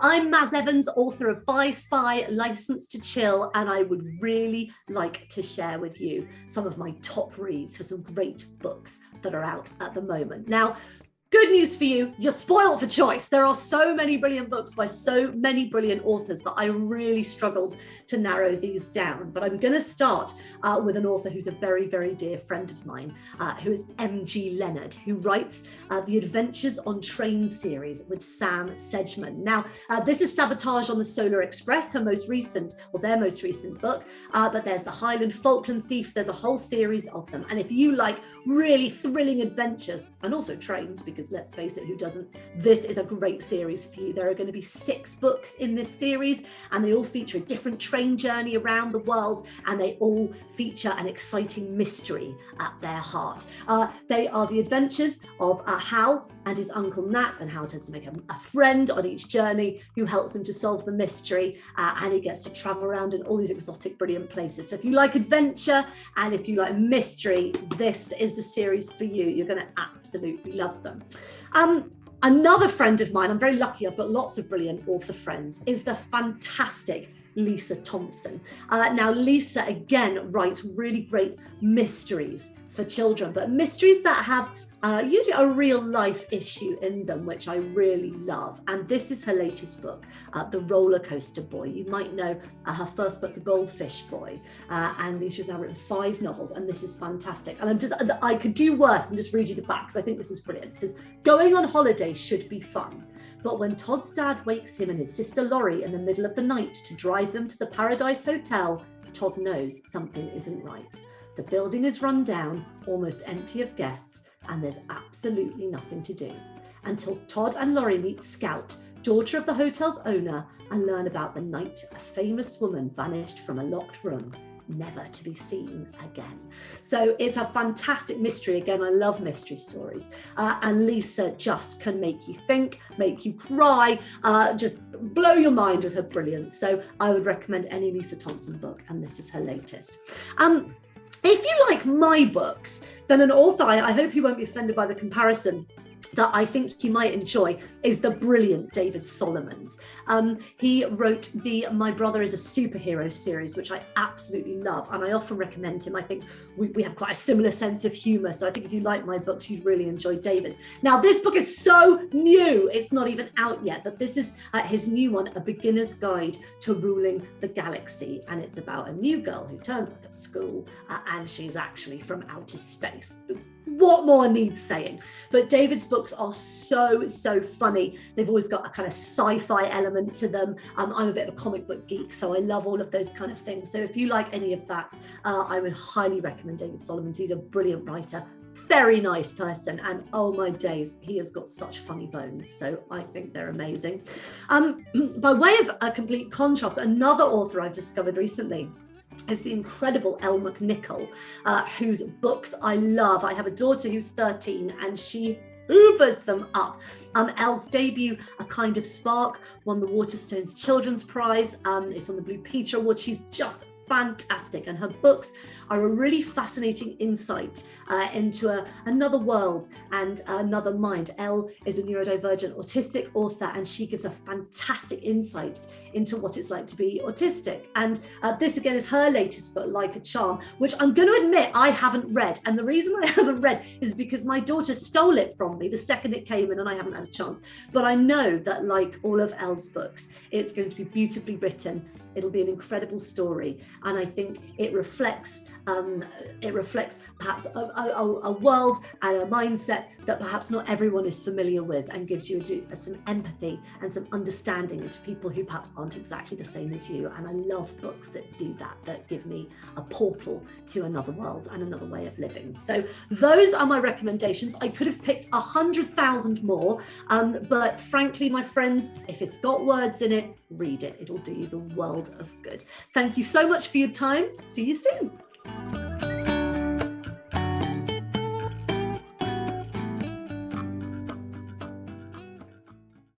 I'm Maz Evans, author of Buy Spy, License to Chill, and I would really like to share with you some of my top reads for some great books that are out at the moment. Now, good news for you, you're spoiled for choice. There are so many brilliant books by so many brilliant authors that I really struggled to narrow these down. But I'm going to start with an author who's a very, very dear friend of mine, who is M.G. Leonard, who writes the Adventures on Train series with Sam Sedgman. Now, this is Sabotage on the Solar Express, their most recent book, but there's The Highland Falkland Thief. There's a whole series of them. And if you like really thrilling adventures, and also trains, because let's face it, who doesn't? This is a great series for you. There are going to be 6 books in this series, and they all feature a different train journey around the world, and they all feature an exciting mystery at their heart. They are the adventures of Hal and his uncle Nat, and Hal tends to make a friend on each journey who helps him to solve the mystery, and he gets to travel around in all these exotic, brilliant places. So if you like adventure and if you like mystery, this is the series for you. You're going to absolutely love them. Another friend of mine, I'm very lucky, I've got lots of brilliant author friends, is the fantastic Lisa Thompson. Now, Lisa, again, writes really great mysteries for children, but mysteries that have usually a real life issue in them, which I really love. And this is her latest book, The Roller Coaster Boy. You might know her first book, The Goldfish Boy. And Lisa's now written 5 novels, and this is fantastic. And I could do worse than just read you the back, because I think this is brilliant. It says, going on holiday should be fun. But when Todd's dad wakes him and his sister Laurie in the middle of the night to drive them to the Paradise Hotel, Todd knows something isn't right. The building is run down, almost empty of guests, and there's absolutely nothing to do until Todd and Laurie meet Scout, daughter of the hotel's owner, and learn about the night a famous woman vanished from a locked room, never to be seen again. So it's a fantastic mystery. Again, I love mystery stories. And Lisa just can make you think, make you cry, just blow your mind with her brilliance. So I would recommend any Lisa Thompson book, and this is her latest. If you like my books, then an author, I hope you won't be offended by the comparison, that I think you might enjoy is the brilliant David Solomons. He wrote the My Brother is a Superhero series, which I absolutely love, and I often recommend him. I think we have quite a similar sense of humour, so I think if you like my books, you'd really enjoy David's. Now, this book is so new, it's not even out yet, but this is his new one, A Beginner's Guide to Ruling the Galaxy, and it's about a new girl who turns up at school, and she's actually from outer space. What more needs saying? But David's books are so funny. They've always got a kind of sci-fi element to them. I'm a bit of a comic book geek, so I love all of those kind of things. So if you like any of that, I would highly recommend David Solomons. He's a brilliant writer, very nice person, and oh my days, he has got such funny bones. So I think they're amazing. By way of a complete contrast, another author I've discovered recently is the incredible Elle McNicoll, whose books I love. I have a daughter who's 13, and she hoovers them up. Elle's debut, A Kind of Spark, won the Waterstones Children's Prize. It's on the Blue Peter Award. She's just fantastic, and her books are a really fascinating insight into another world and another mind. Elle is a neurodivergent autistic author, and she gives a fantastic insight into what it's like to be autistic. And this again is her latest book, Like a Charm, which I'm going to admit I haven't read. And the reason I haven't read is because my daughter stole it from me the second it came in, and I haven't had a chance. But I know that, like all of Elle's books, it's going to be beautifully written. It'll be an incredible story, and I think it reflects perhaps a world and a mindset that perhaps not everyone is familiar with, and gives you some empathy and some understanding into people who perhaps aren't exactly the same as you. And I love books that do that, that give me a portal to another world and another way of living. So those are my recommendations. I could have picked 100,000 more, but frankly, my friends, if it's got words in it, read it. It'll do you the world of good. Thank you so much for your time. See you soon.